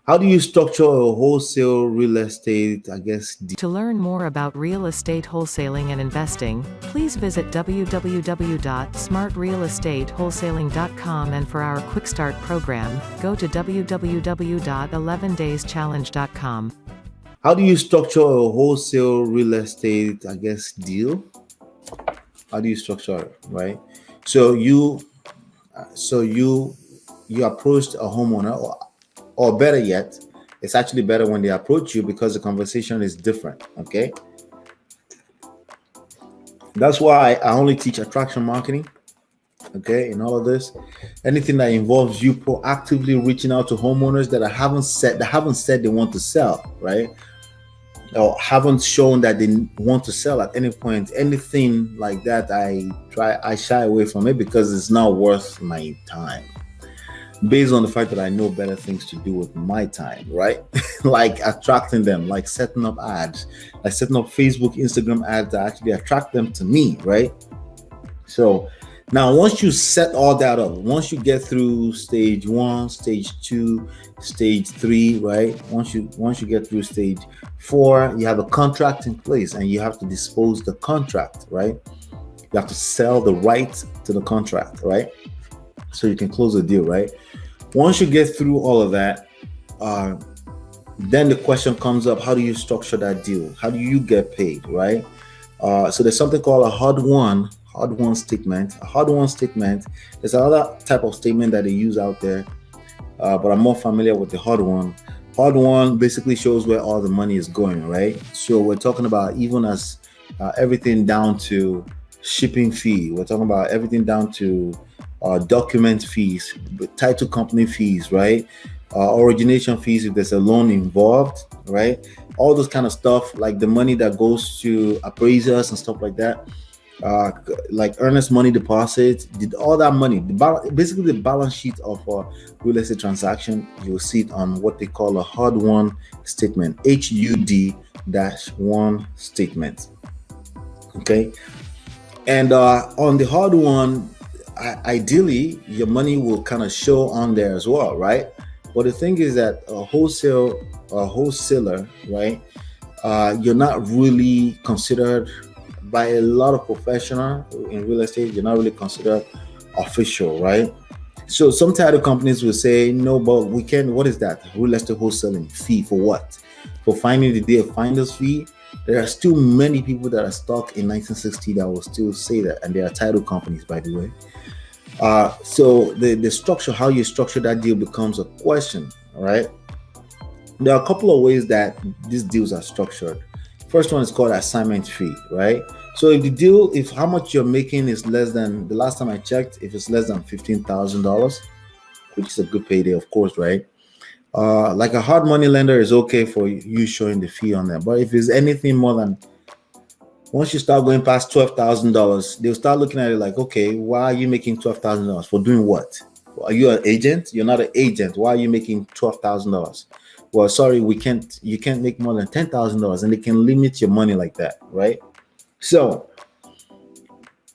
How do you structure a wholesale real estate, deal? To learn more about real estate wholesaling and investing, please visit www.smartrealestatewholesaling.com, and for our Quick Start program, go to www.11dayschallenge.com. How do you structure a wholesale real estate, deal? How do you structure it, right? So you approached a homeowner, or better yet, it's actually better when they approach you because the conversation is different. Okay, that's why I only teach attraction marketing. Okay, in all of this, anything that involves you proactively reaching out to homeowners that haven't said they want to sell, right? Or haven't shown that they want to sell at any point. Anything like that, I shy away from it because it's not worth my time, based on the fact that I know better things to do with my time, right? Like attracting them, like setting up ads, like setting up Facebook, Instagram ads that actually attract them to me, right? So now, once you set all that up, once you get through stage 1, stage 2, stage 3, right? Once you get through stage 4, you have a contract in place, and you have to dispose the contract, right? You have to sell the right to the contract, right? So you can close the deal, right? Once you get through all of that, then the question comes up: how do you structure that deal? How do you get paid, right? So there's something called a hard won statement. A hard won statement is another type of statement that they use out there, but I'm more familiar with the hard won. Hard won basically shows where all the money is going, right? So we're talking about even as everything down to shipping fee. We're talking about everything down to document fees, title company fees, right? Origination fees if there's a loan involved, right? All those kind of stuff, like the money that goes to appraisers and stuff like that. Like earnest money deposits, did all that money, basically the balance sheet of a real estate transaction, you'll see it on what they call a hard won statement, HUD-1 statement. Okay, and on the hard won, ideally your money will kind of show on there as well, right? But the thing is that a wholesaler, right? You're not really considered by a lot of professionals in real estate. You're not really considered official, right? So some title companies will say, no, but we can. What is that? Real estate wholesaling fee for what? For finding the deal, finder's fee. There are still many people that are stuck in 1960 that will still say that, and they are title companies, by the way. So the structure, how you structure that deal, becomes a question. All right. There are a couple of ways that these deals are structured. First one is called assignment fee, right? So if how much you're making is less than, the last time I checked, if it's less than $15,000, which is a good payday, of course, right? Like a hard money lender is okay for you showing the fee on that. But if it's anything more than, once you start going past $12,000, they'll start looking at it like, okay, why are you making $12,000 for doing what? Are you an agent? You're not an agent. Why are you making $12,000? Well, sorry, you can't make more than $10,000, and they can limit your money like that, right? So,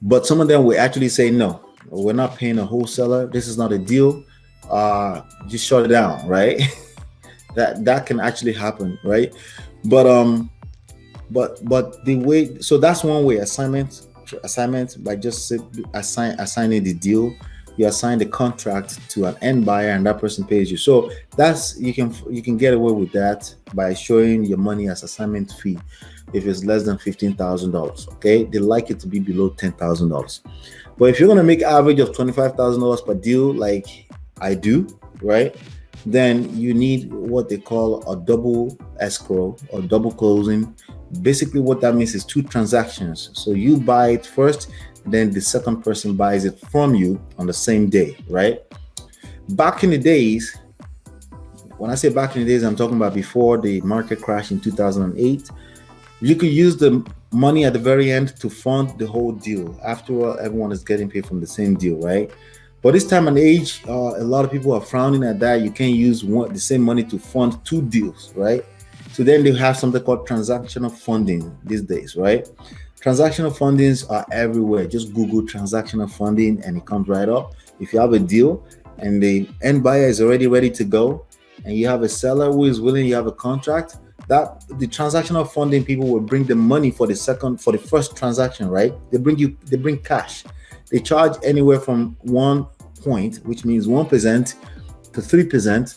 but some of them will actually say, no, we're not paying a wholesaler. This is not a deal. Just shut it down, right? that can actually happen, right? But the way, so that's one way. Assignment by just assigning the deal. You assign the contract to an end buyer, and that person pays you. So that's, you can get away with that by showing your money as assignment fee if it's less than $15,000. Okay, they like it to be below $10,000. But if you're gonna make average of $25,000 per deal, like I do, right? Then you need what they call a double escrow or double closing. Basically, what that means is 2 transactions. So you buy it first, then the second person buys it from you on the same day, right? Back in the days, when I say back in the days, I'm talking about before the market crash in 2008. You could use the money at the very end to fund the whole deal. After all, everyone is getting paid from the same deal, right? But this time and age, a lot of people are frowning at that. You can't use the same money to fund 2 deals, right? So then they have something called transactional funding these days, right? Transactional fundings are everywhere. Just Google transactional funding and it comes right up. If you have a deal and the end buyer is already ready to go, and you have a seller who is willing, you have a contract, that the transactional funding people will bring the money for the first transaction, right? They bring cash. They charge anywhere from 1 point, which means 1% to 3%.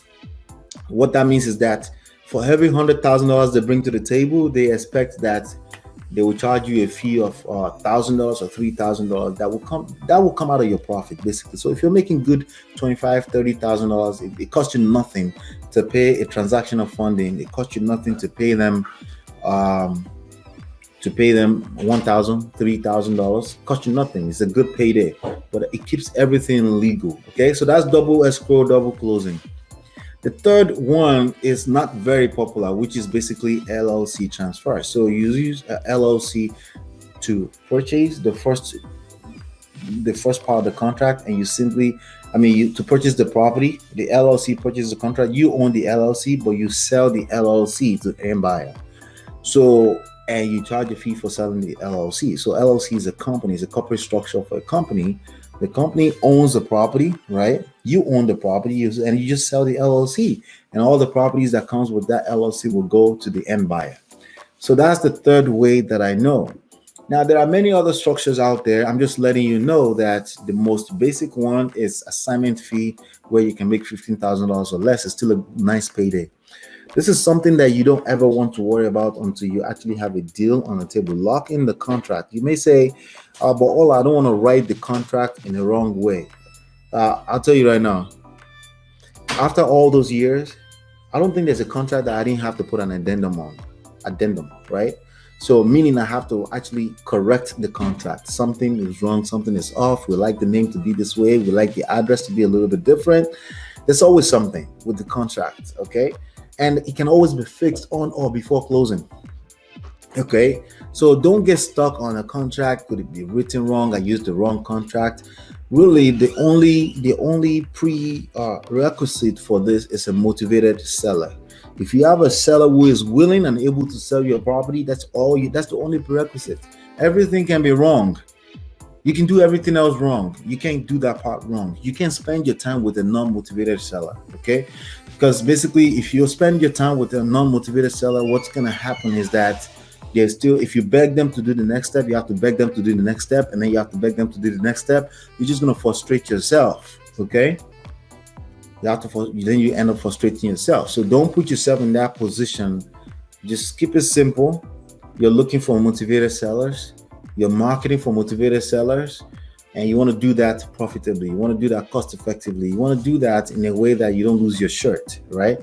What that means is that for every $100,000 they bring to the table, they expect that they will charge you a fee of $1,000 or $3,000 that will come out of your profit, basically. So if you're making good $25,000-$30,000, it costs you nothing to pay a transactional funding. It costs you nothing to pay them $1,000, $3,000. Costs you nothing. It's a good payday, but it keeps everything legal. Okay, so that's double escrow, double closing. The third one is not very popular, which is basically LLC transfer. So you use a LLC to purchase the first part of the contract, and to purchase the property. The LLC purchases the contract. You own the LLC, but you sell the LLC to the end buyer. So, and you charge a fee for selling the LLC. So LLC is a company, it's a corporate structure for a company. The company owns the property, right? You own the property, and you just sell the LLC, and all the properties that comes with that LLC will go to the end buyer. So that's the third way that I know. Now, there are many other structures out there. I'm just letting you know that the most basic one is assignment fee, where you can make $15,000 or less. It's still a nice payday. This is something that you don't ever want to worry about until you actually have a deal on the table. Lock in the contract. You may say, but I don't want to write the contract in the wrong way. I'll tell you right now, after all those years, I don't think there's a contract that I didn't have to put an addendum on. Right? So meaning I have to actually correct the contract. Something is wrong, something is off. We like the name to be this way. We like the address to be a little bit different. There's always something with the contract, okay? And it can always be fixed on or before closing. Okay, so don't get stuck on a contract. Could it be written wrong? I used the wrong contract. Really, the only prerequisite for this is a motivated seller. If you have a seller who is willing and able to sell your property, that's the only prerequisite. Everything can be wrong. You can do everything else wrong. You can't do that part wrong. You can't spend your time with a non-motivated seller, okay? Because basically, if you spend your time with a non-motivated seller, what's going to happen is that if you beg them to do the next step, you have to beg them to do the next step, and then you have to beg them to do the next step. You're just going to frustrate yourself, okay? Then you end up frustrating yourself. So don't put yourself in that position. Just keep it simple. You're looking for motivated sellers. You're marketing for motivated sellers, and you want to do that profitably. You want to do that cost effectively. You want to do that in a way that you don't lose your shirt, right?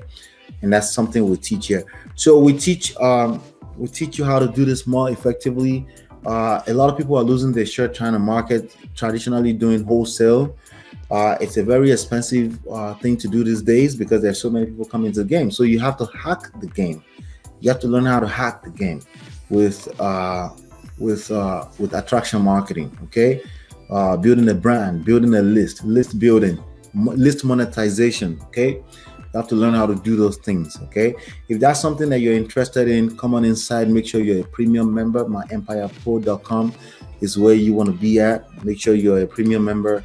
And that's something we teach here. So we teach you how to do this more effectively. A lot of people are losing their shirt trying to market traditionally doing wholesale. It's a very expensive thing to do these days because there's so many people coming into the game. So you have to hack the game. You have to learn how to hack the game with attraction marketing. Okay, building a brand, building a list building, list monetization. Okay. You have to learn how to do those things, okay? If that's something that you're interested in, come on inside. Make sure you're a premium member. myEmpirePRO.com is where you want to be at. Make sure you're a premium member,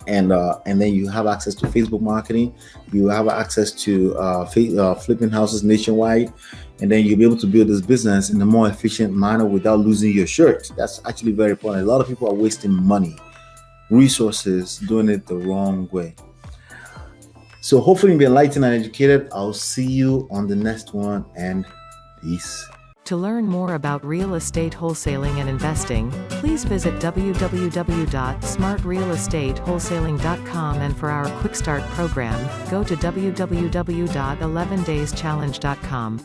and then you have access to Facebook marketing. You have access to flipping houses nationwide, and then you'll be able to build this business in a more efficient manner without losing your shirt. That's actually very important. A lot of people are wasting money, resources, doing it the wrong way. So hopefully you'll be enlightened and educated. I'll see you on the next one, and peace. To learn more about real estate wholesaling and investing, please visit www.smartrealestatewholesaling.com, and for our Quick Start program, go to www.11dayschallenge.com.